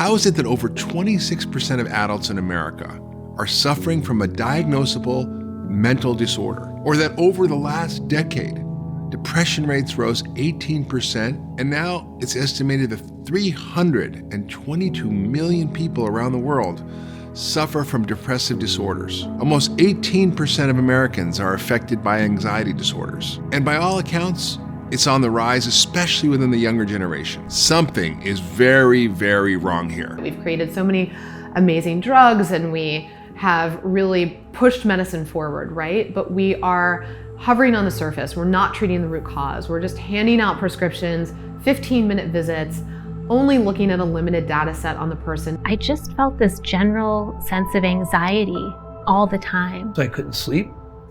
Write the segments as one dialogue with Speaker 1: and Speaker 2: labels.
Speaker 1: How is it that over 26% of adults in America are suffering from a diagnosable mental disorder? Or that over the last decade, depression rates rose 18%, and now it's estimated that 322 million people around the world suffer from depressive disorders. Almost 18% of Americans are affected by anxiety disorders. And by all accounts, it's on the rise, especially within the younger generation. Something is very, very wrong here.
Speaker 2: We've created so many amazing drugs and we have really pushed medicine forward, right? But we are hovering on the surface. We're not treating the root cause. We're just handing out prescriptions, 15-minute visits, only looking at a limited data set on the person.
Speaker 3: I just felt this general sense of anxiety all the time.
Speaker 4: So I couldn't sleep.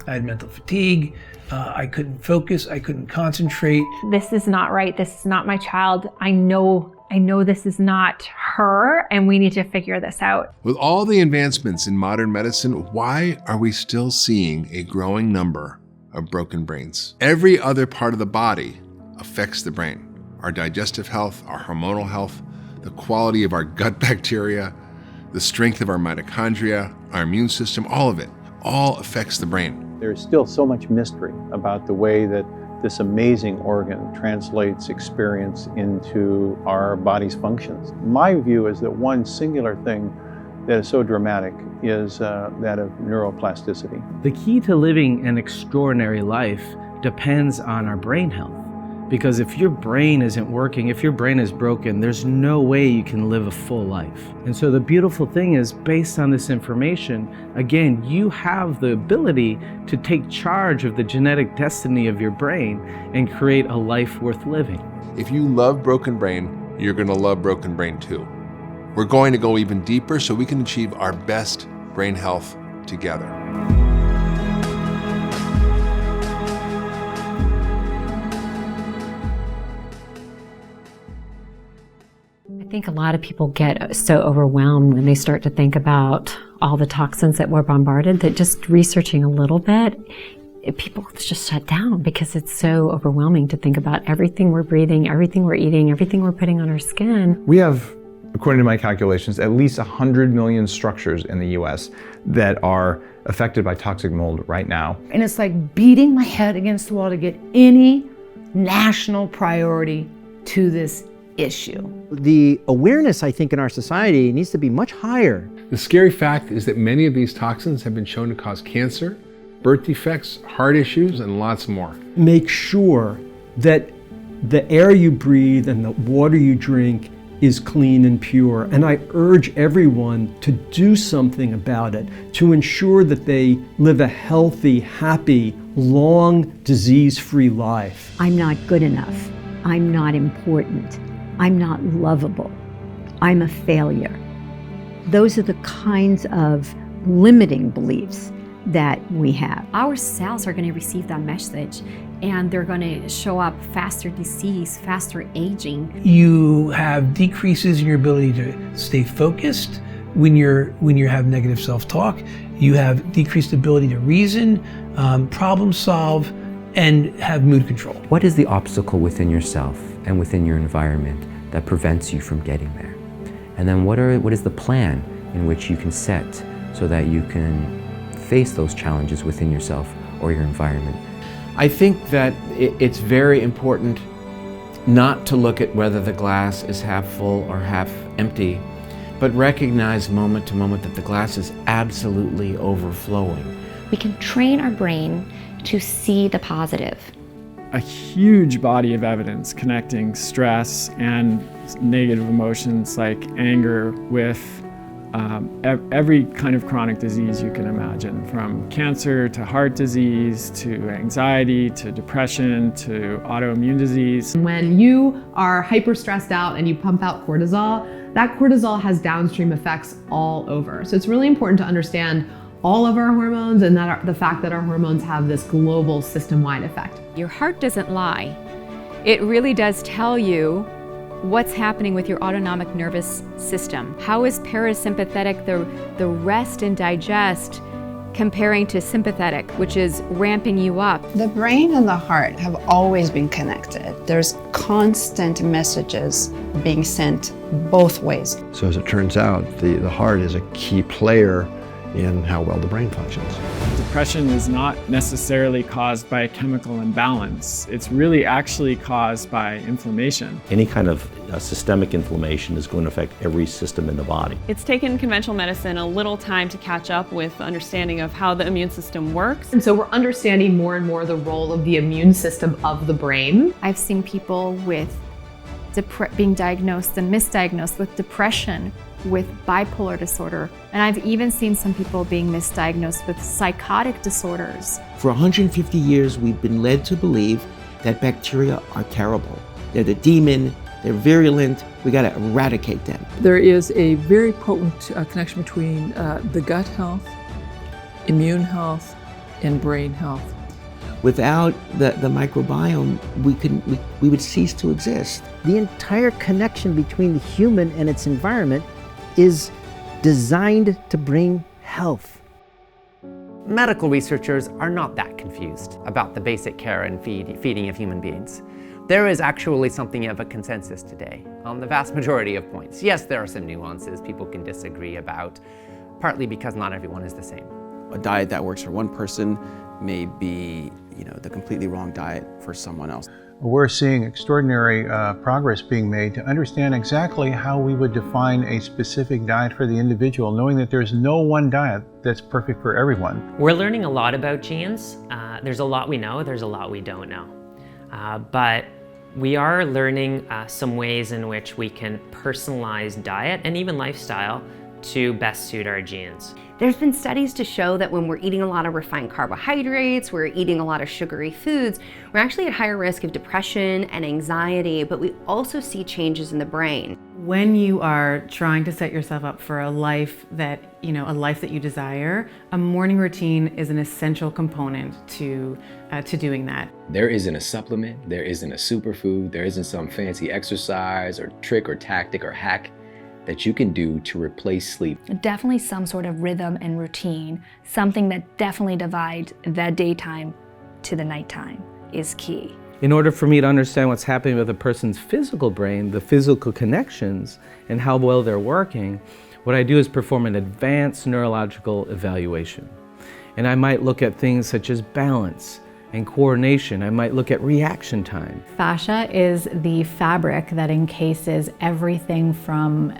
Speaker 4: I had mental fatigue. I couldn't focus. I couldn't concentrate.
Speaker 5: This is not right. This is not my child. I know this is not her, and we need to figure this out.
Speaker 1: With all the advancements in modern medicine, why are we still seeing a growing number of broken brains? Every other part of the body affects the brain. Our digestive health, our hormonal health, the quality of our gut bacteria, the strength of our mitochondria, our immune system, all of it, all affects the brain.
Speaker 6: There's still so much mystery about the way that this amazing organ translates experience into our body's functions. My view is that one singular thing that is so dramatic is that of neuroplasticity.
Speaker 7: The key to living an extraordinary life depends on our brain health. Because if your brain isn't working, if your brain is broken, there's no way you can live a full life. And so the beautiful thing is, based on this information, again, you have the ability to take charge of the genetic destiny of your brain and create a life worth living.
Speaker 1: If you love Broken Brain, you're going to love Broken Brain too. We're going to go even deeper so we can achieve our best brain health together.
Speaker 8: I think a lot of people get so overwhelmed when they start to think about all the toxins that we're bombarded that just researching a little bit, people just shut down because it's so overwhelming to think about everything we're breathing, everything we're eating, everything we're putting on our skin.
Speaker 9: We have, according to my calculations, at least 100 million structures in the US that are affected by toxic mold right now.
Speaker 10: And it's like beating my head against the wall to get any national priority to this issue.
Speaker 11: The awareness, I think, in our society needs to be much higher.
Speaker 1: The scary fact is that many of these toxins have been shown to cause cancer, birth defects, heart issues, and lots more.
Speaker 12: Make sure that the air you breathe and the water you drink is clean and pure. And I urge everyone to do something about it, to ensure that they live a healthy, happy, long, disease-free life.
Speaker 13: I'm not good enough. I'm not important. I'm not lovable. I'm a failure. Those are the kinds of limiting beliefs that we have.
Speaker 14: Our cells are going to receive that message and they're going to show up faster disease, faster aging.
Speaker 4: You have decreases in your ability to stay focused when you have negative self-talk. You have decreased ability to reason, problem solve, and have mood control.
Speaker 15: What is the obstacle within yourself and within your environment that prevents you from getting there? And then what is the plan in which you can set so that you can face those challenges within yourself or your environment?
Speaker 16: I think that it's very important not to look at whether the glass is half full or half empty, but recognize moment to moment that the glass is absolutely overflowing.
Speaker 3: We can train our brain to see the positive.
Speaker 17: A huge body of evidence connecting stress and negative emotions like anger with every kind of chronic disease you can imagine, from cancer to heart disease to anxiety to depression to autoimmune disease.
Speaker 2: When you are hyper stressed out and you pump out cortisol, that cortisol has downstream effects all over. So it's really important to understand all of our hormones and the fact that our hormones have this global system-wide effect.
Speaker 18: Your heart doesn't lie. It really does tell you what's happening with your autonomic nervous system. How is parasympathetic, the rest and digest, comparing to sympathetic, which is ramping you up.
Speaker 19: The brain and the heart have always been connected. There's constant messages being sent both ways.
Speaker 20: So as it turns out, the heart is a key player in how well the brain functions.
Speaker 17: Depression is not necessarily caused by a chemical imbalance. It's really actually caused by inflammation.
Speaker 21: Any kind of systemic inflammation is going to affect every system in the body.
Speaker 22: It's taken conventional medicine a little time to catch up with understanding of how the immune system works.
Speaker 2: And so we're understanding more and more the role of the immune system of the brain.
Speaker 23: I've seen people with being diagnosed and misdiagnosed with depression, with bipolar disorder, and I've even seen some people being misdiagnosed with psychotic disorders.
Speaker 24: For 150 years, we've been led to believe that bacteria are terrible. They're the demon, they're virulent, we gotta eradicate them.
Speaker 25: There is a very potent connection between the gut health, immune health, and brain health.
Speaker 24: Without the microbiome, we would cease to exist.
Speaker 11: The entire connection between the human and its environment is designed to bring health.
Speaker 26: Medical researchers are not that confused about the basic care and feeding of human beings. There is actually something of a consensus today on the vast majority of points. Yes, there are some nuances people can disagree about, partly because not everyone is the same.
Speaker 27: A diet that works for one person may be, the completely wrong diet for someone else.
Speaker 6: We're seeing extraordinary progress being made to understand exactly how we would define a specific diet for the individual, knowing that there's no one diet that's perfect for everyone.
Speaker 28: We're learning a lot about genes. There's a lot we know, there's a lot we don't know. But we are learning some ways in which we can personalize diet and even lifestyle to best suit our genes.
Speaker 29: There's been studies to show that when we're eating a lot of refined carbohydrates, we're eating a lot of sugary foods, we're actually at higher risk of depression and anxiety, but we also see changes in the brain.
Speaker 2: When you are trying to set yourself up for a life that you desire, a morning routine is an essential component to doing that.
Speaker 30: There isn't a supplement, there isn't a superfood, there isn't some fancy exercise or trick or tactic or hack that you can do to replace sleep.
Speaker 31: Definitely some sort of rhythm and routine, something that definitely divides the daytime to the nighttime is key.
Speaker 7: In order for me to understand what's happening with a person's physical brain, the physical connections, and how well they're working, what I do is perform an advanced neurological evaluation. And I might look at things such as balance and coordination. I might look at reaction time.
Speaker 2: Fascia is the fabric that encases everything from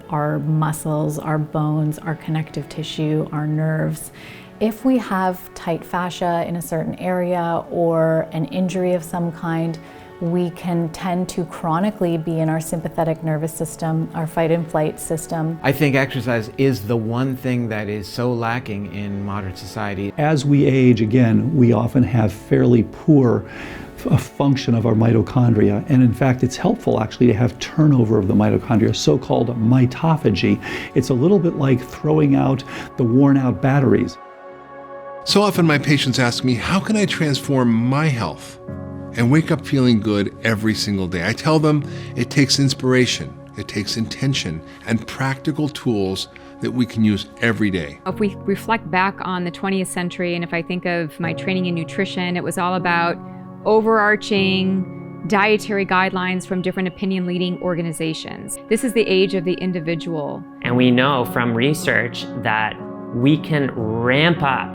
Speaker 2: our muscles, our bones, our connective tissue, our nerves. If we have tight fascia in a certain area or an injury of some kind, we can tend to chronically be in our sympathetic nervous system, our fight and flight system.
Speaker 16: I think exercise is the one thing that is so lacking in modern society.
Speaker 12: As we age, again, we often have fairly poor function of our mitochondria, and in fact it's helpful actually to have turnover of the mitochondria, so-called mitophagy. It's a little bit like throwing out the worn out batteries.
Speaker 1: So often my patients ask me, how can I transform my health and wake up feeling good every single day? I tell them it takes inspiration, it takes intention, and practical tools that we can use every day.
Speaker 18: If we reflect back on the 20th century, and if I think of my training in nutrition, it was all about overarching dietary guidelines from different opinion-leading organizations. This is the age of the individual.
Speaker 28: And we know from research that we can ramp up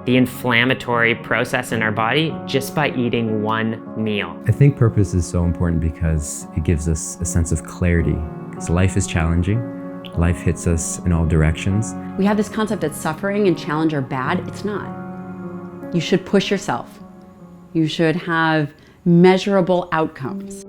Speaker 28: the inflammatory process in our body just by eating one meal.
Speaker 15: I think purpose is so important because it gives us a sense of clarity. Because life is challenging. Life hits us in all directions.
Speaker 32: We have this concept that suffering and challenge are bad. It's not. You should push yourself. You should have measurable outcomes.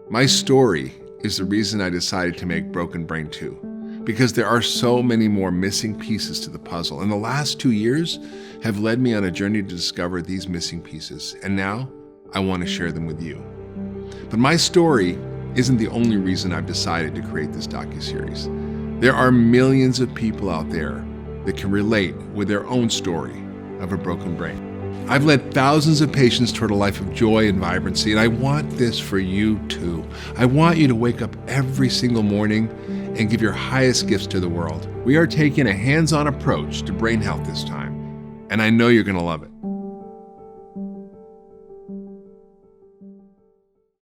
Speaker 1: My story is the reason I decided to make Broken Brain 2, because there are so many more missing pieces to the puzzle, and the last 2 years have led me on a journey to discover these missing pieces, and now I want to share them with you. But my story isn't the only reason I've decided to create this docuseries. There are millions of people out there that can relate with their own story of a broken brain. I've led thousands of patients toward a life of joy and vibrancy, and I want this for you too. I want you to wake up every single morning and give your highest gifts to the world. We are taking a hands-on approach to brain health this time, and I know you're going to love it.